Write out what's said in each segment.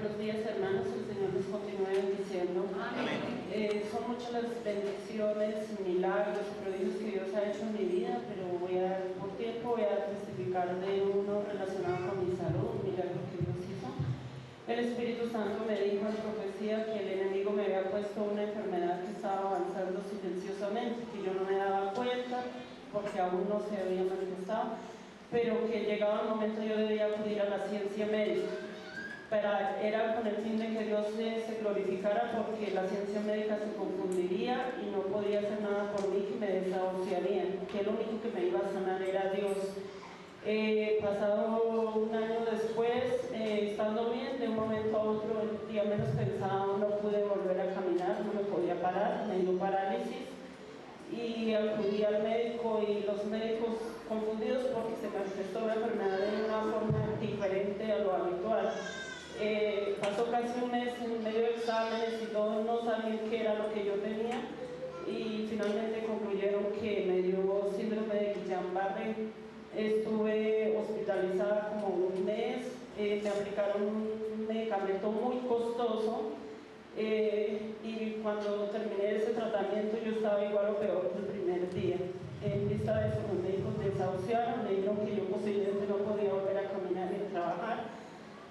Buenos días, hermanos, el Señor nos continúe bendiciendo. Son muchas las bendiciones, milagros, prodigios que Dios ha hecho en mi vida, pero por tiempo voy a testificar de uno relacionado con mi salud, un milagro que Dios hizo. El Espíritu Santo me dijo en profecía que el enemigo me había puesto una enfermedad que estaba avanzando silenciosamente, que yo no me daba cuenta porque aún no se había manifestado, pero que llegaba el momento yo debía acudir a la ciencia médica. Era con el fin de que Dios se glorificara, porque la ciencia médica se confundiría y no podía hacer nada por mí, que me desahuciarían, que el único que me iba a sanar era Dios. Pasado un año después, estando bien, de un momento a otro, el día menos pensado, no pude volver a caminar, no me podía parar, me dio parálisis y acudí al médico, y los médicos confundidos porque se manifestó la enfermedad de una forma diferente a lo habitual. Pasó casi un mes en medio de exámenes y todos no sabían qué era lo que yo tenía, y finalmente concluyeron que me dio síndrome de Guillain-Barré. Estuve hospitalizada como un mes, me aplicaron un medicamento muy costoso, y cuando terminé ese tratamiento yo estaba igual o peor que el primer día. En vista de eso, los médicos me desahuciaron, me dijeron que yo posiblemente no podía volver a caminar ni a trabajar,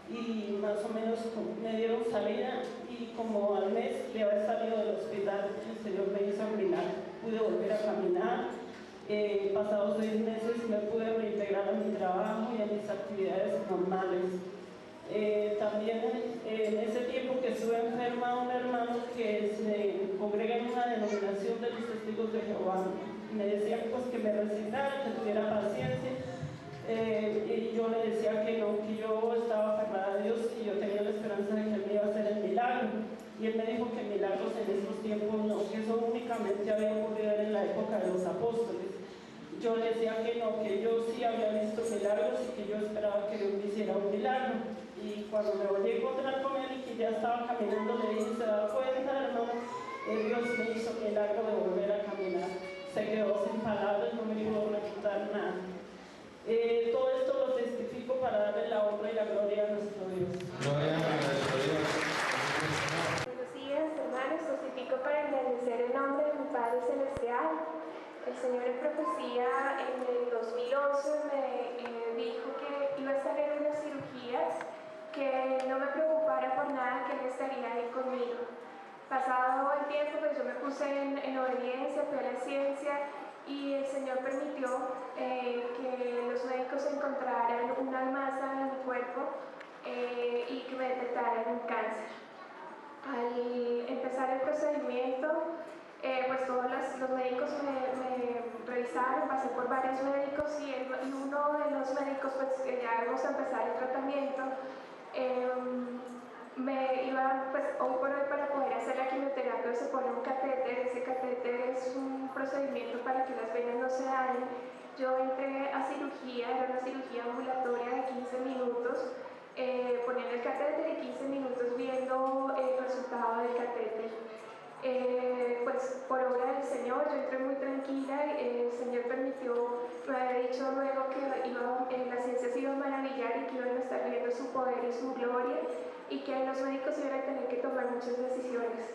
y más o menos me dieron salida, y como al mes de haber salido del hospital, el Señor me hizo un milagro, pude volver a caminar. Pasados 6 meses me pude reintegrar a mi trabajo y a mis actividades normales. También en ese tiempo que estuve enferma, un hermano que se congrega en una denominación de los Testigos de Jehová me decía pues que me resignara, que tuviera paciencia. Y yo le decía que no, que yo estaba aferrada a Dios y yo tenía la esperanza de que Él me iba a hacer el milagro. Y Él me dijo que milagros en estos tiempos no, que eso únicamente había ocurrido en la época de los apóstoles. Yo le decía que no, que yo sí había visto milagros y que yo esperaba que Dios me hiciera un milagro. Y cuando me volví a encontrar con Él y que ya estaba caminando, le dije: ¿se da cuenta, hermano? Dios me hizo el milagro de volver a caminar. Se quedó sin palabras, no me pudo refutar nada. Todo esto lo testifico para darle la honra y la gloria a nuestro Dios. Gloria a nuestro Dios. Buenos días, hermanos. Testifico para engrandecer el nombre de mi Padre Celestial. El Señor en profecía en el 2011 me dijo que iba a estar en unas cirugías, que no me preocupara por nada, que Él estaría ahí conmigo. Pasado el tiempo, pues yo me puse en obediencia, fui a la ciencia, y el Señor permitió que los médicos encontraran una masa en mi cuerpo y que me detectaran un cáncer. Al empezar el procedimiento, pues todos los médicos me revisaron, pasé por varios médicos, y uno de los médicos, pues que ya vamos a empezar el tratamiento, me iba, pues hoy por hoy, para poder hacer la quimioterapia se pone un catéter. Ese catéter es un procedimiento para que las venas no se dañen. Yo entré a cirugía, era una cirugía ambulatoria de 15 minutos, poniendo el catéter y 15 minutos viendo el resultado del catéter. Pues por obra del Señor, yo entré muy tranquila. El Señor permitió, me había dicho luego que la ciencia se iba a maravillar y que iban a estar viendo su poder y su gloria, y que los médicos iban a tener que tomar muchas decisiones.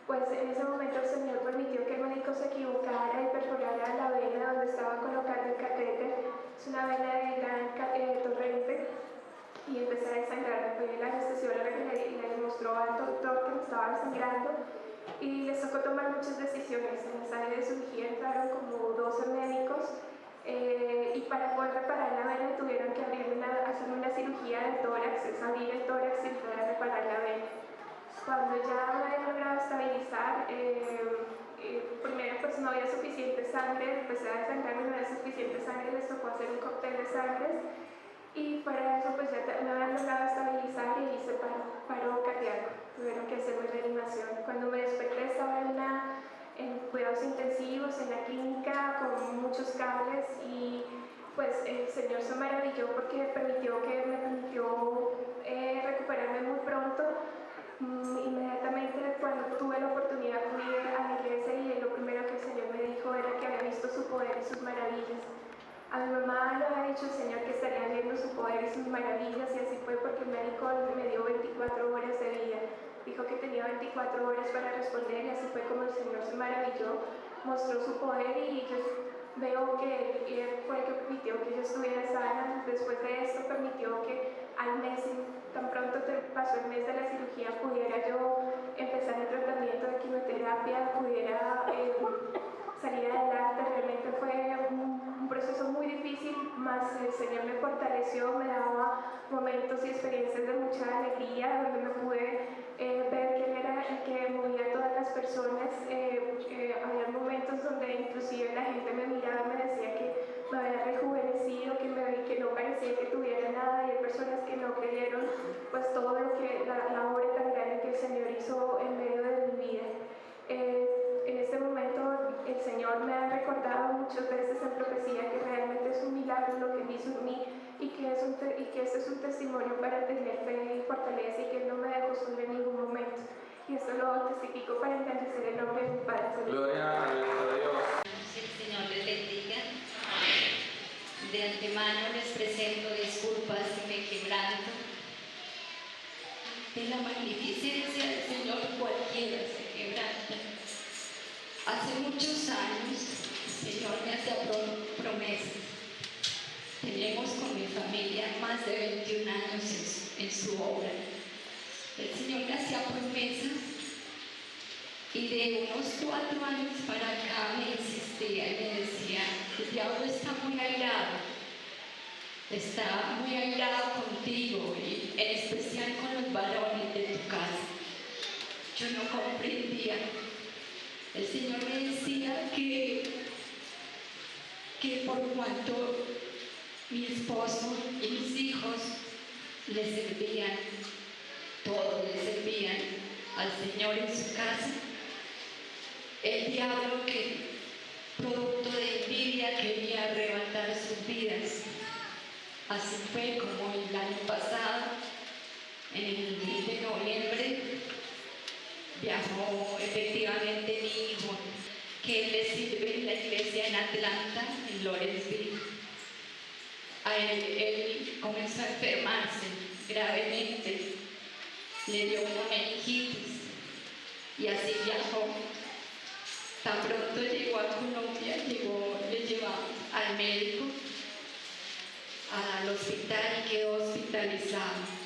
Pues en ese momento el Señor permitió que el médico se equivocara y perforara la vena donde estaba colocando el catéter. Es una vena de gran torrente, y empecé a desangrar. Fue el anestesiólogo que le demostró al doctor que me estaba desangrando, y les tocó tomar muchas decisiones. En la sala de cirugía entraron como 12 médicos, y para poder reparar la vena tuvieron que hacer una cirugía de tórax, es abrir el tórax y poder reparar la vena. Cuando ya me había logrado estabilizar, primero pues no había suficiente sangre, empecé a desangrarme, no había suficiente sangre, les tocó hacer un cóctel de sangres, y para eso pues ya me habían logrado estabilizar y hice paro cardíaco. Tuvieron que hacerme reanimación. Cuando me desperté estaba en cuidados intensivos, en la clínica, con muchos cables, y pues el Señor se maravilló porque me permitió recuperarme muy pronto. Inmediatamente, cuando tuve la oportunidad, fui a la iglesia, y lo primero que el Señor me dijo era que había visto su poder y sus maravillas. A mi mamá le había dicho el Señor que estaría viendo su poder y sus maravillas, y así fue, porque el médico me dio 24 horas de vida. Dijo que tenía 24 horas para responder, y así fue como el Señor se maravilló, mostró su poder, y yo veo que Él fue el que permitió que yo estuviera sana. Después de esto permitió que al mes, tan pronto pasó el mes de la cirugía, pudiera yo empezar el tratamiento de quimioterapia, pudiera salir adelante. Realmente fue un proceso muy difícil, mas el Señor me fortaleció, me daba momentos y experiencias de mucha alegría, donde me pude ver que Él era el que movía a todas las personas. Había momentos donde inclusive la gente me miraba y me decía que me había rejuvenecido, que no parecía que tuviera nada, y hay personas que no creyeron pues todo lo que la obra tan grande que el Señor hizo en medio de mi vida. En este momento el Señor me ha recordado muchas veces en profecía que realmente es un milagro lo que Él hizo en mí, y que este es un testimonio para tener fe y fortaleza, y que Él no me dejó sola en ningún momento. Y esto lo testifico para engrandecer el nombre de mi Padre. Gloria a nuestro Dios. El Señor les bendiga. De antemano les presento disculpas y me quebranto. De la magnificencia del Señor cualquiera se quebranta. Hace muchos años el Señor me hacía promesas. Tenemos con mi familia más de 21 años en su obra. El Señor me hacía promesas, y de unos 4 años para acá me insistía y me decía: el diablo está muy airado contigo, y en especial con los varones de tu casa. Yo no comprendía. El Señor me decía que por cuanto mi esposo y mis hijos le servían, todos le servían al Señor en su casa, el diablo, que producto de envidia quería arrebatar sus vidas. Así fue como el año pasado, en el 10 de noviembre, viajó efectivamente mi hijo, que le sirve en la iglesia en Atlanta, en Lawrenceville. Él comenzó a enfermarse gravemente, le dio una meningitis, y así viajó. Tan pronto llegó a Colombia, le llevamos al médico, al hospital, y quedó hospitalizado.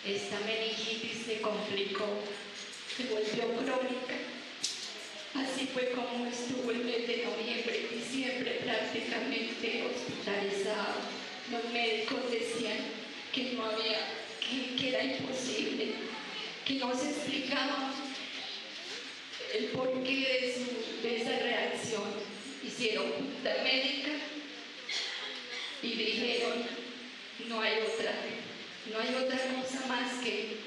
Esta meningitis se complicó, se volvió crónica. Así fue como estuvo el mes de noviembre y diciembre prácticamente hospitalizado. Los médicos decían que no había, que era imposible, que no se explicaba el porqué de esa reacción. Hicieron junta médica y dijeron: no hay otra cosa más que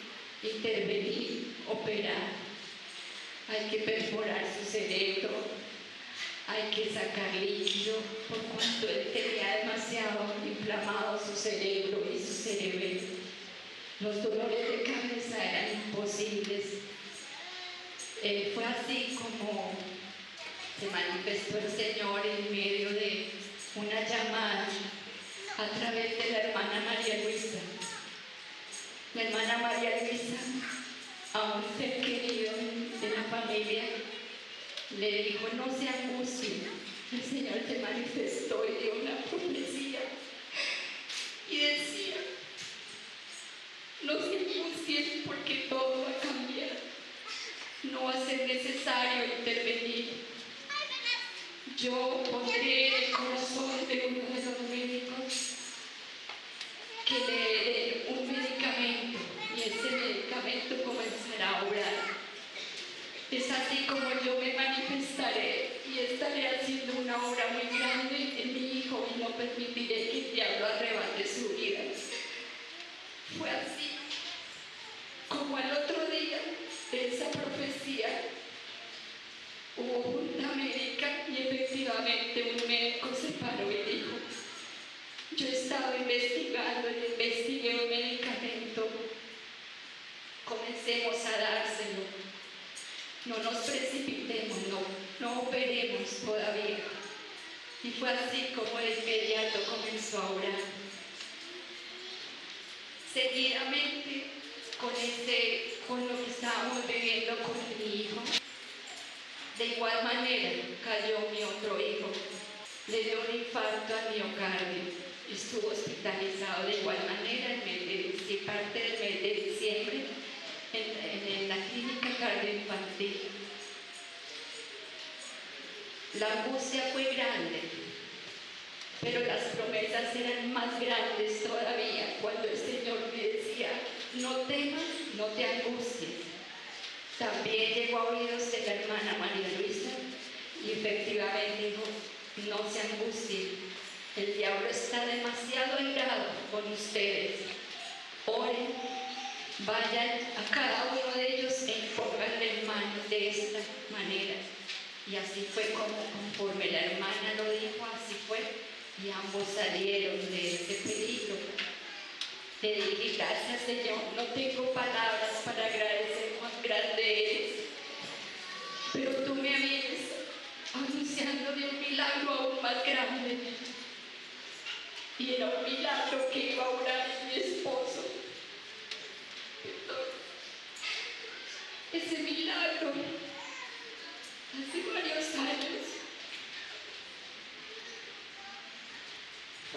intervenir, operar. Hay que perforar su cerebro, hay que sacar líquido, por cuanto él tenía demasiado inflamado su cerebro y su cerebelo. Los dolores de cabeza eran imposibles. Fue así como se manifestó el Señor en medio de una llamada a través de la hermana María Luisa. La hermana María Luisa, a un ser querido de la familia, le dijo: no se angustien. El Señor se manifestó y dio una profecía y decía: no se angustien, porque todo va a cambiar, no va a ser necesario intervenir. Yo pondré en el corazón de uno de los médicos que le dé un medicamento, y ese medicamento comenzará a obrar. Es así como yo me manifestaré y estaré haciendo una obra muy grande en mi hijo, y no permitiré que el diablo arrebate su vida. Fue así como al otro día de esa profecía hubo junta médica, y efectivamente un médico se paró y dijo: yo he estado investigando y investigué un medicamento, comencemos a dárselo, no nos precipitemos, no operemos todavía. Y fue así como de inmediato comenzó a orar. Seguidamente, con lo que estábamos viviendo con mi hijo, de igual manera cayó mi otro hijo. Le dio un infarto al miocardio. Estuvo hospitalizado de igual manera parte del mes de diciembre en la clínica cardioinfantil. La angustia fue grande, pero las promesas eran más grandes todavía cuando el Señor me decía: no temas, no te angusties. También llegó a oídos de la hermana María Luisa y efectivamente dijo: no se angustien, el diablo está demasiado airado con ustedes. Oren, vayan a cada uno de ellos e impónganle manos de esta manera. Y así fue conforme la hermana lo dijo, así fue, y ambos salieron de ese peligro. Le dije: gracias, Señor, no tengo palabras para agradecer cuán grande eres, pero tú me vienes anunciando de un milagro aún más grande. Y era un milagro que iba a orar en mi esposo. Ese milagro, hace varios años,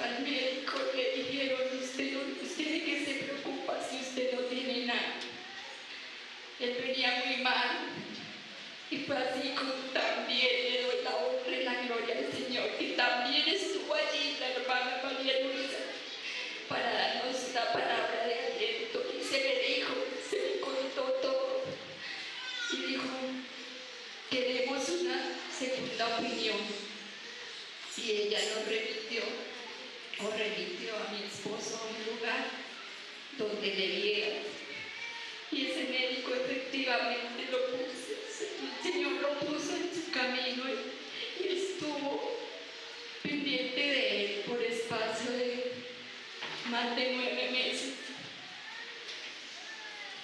al médico le dijeron: usted de qué se preocupa si usted no tiene nada. Él venía muy mal, y fue así como también le doy la honra y la gloria al Señor, que también estuvo allí la hermana María Luisa para darnos una palabra de aliento. Y se le contó todo y dijo: queremos una segunda opinión. Y ella nos remitió a mi esposo a un lugar donde le viera. Y ese médico efectivamente el Señor lo puso en su camino y estuvo pendiente de él por espacio de más de 9 meses.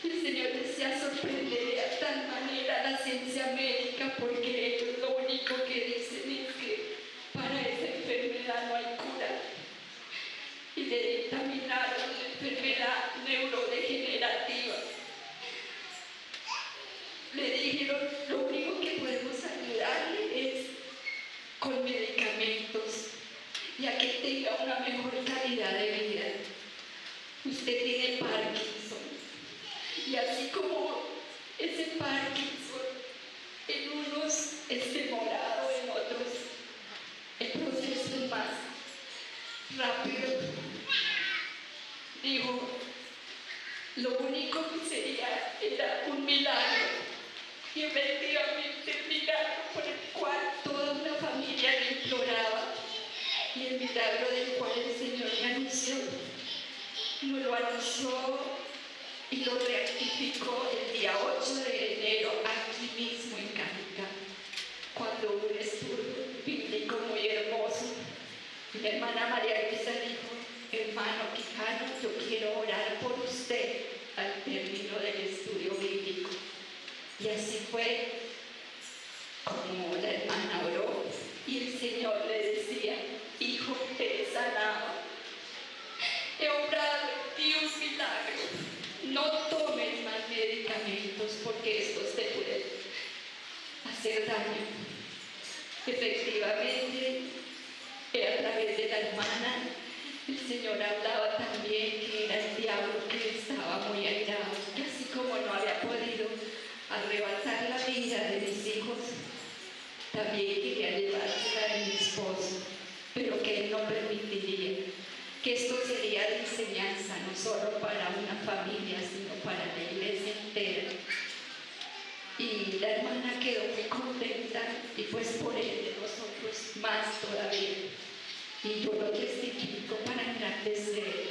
El Señor desea sorprender de tal manera la ciencia médica, porque ellos lo único que dicen es que para esa enfermedad no hay cura. Y le dictaminaron una enfermedad neurodegenerativa. Le dijeron: lo único que podemos ayudarle es con medicamentos y a que tenga una mejor calidad de vida. Usted tiene Parkinson, y así como ese Parkinson en unos es demorado, en otros el proceso es más rápido, digo, lo único que era un milagro. Y efectivamente el milagro por el cual toda una familia le imploraba, y el milagro del cual el Señor me anunció, nos lo anunció y lo rectificó el día 8 de enero aquí mismo en Cajicá, cuando hubo un estudio bíblico muy hermoso. Mi hermana María Luisa dijo: hermano Quijano, yo quiero orar por usted al término del estudio bíblico. Y así fue como la hermana oró, y el Señor le decía: hijo, eres sanado, he obrado en ti un milagro, no tomes más medicamentos porque estos te pueden hacer daño. Efectivamente, a través de la hermana, el Señor hablaba también que era el diablo que estaba muy airado, que así como no había podido arrebatar la vida de mis hijos, también quería llevarse la de mi esposo, pero que él no permitiría, que esto sería de enseñanza no solo para una familia, sino para la iglesia entera. Y la hermana quedó muy contenta, y pues por ende nosotros más todavía. Y yo lo testifico para engrandecer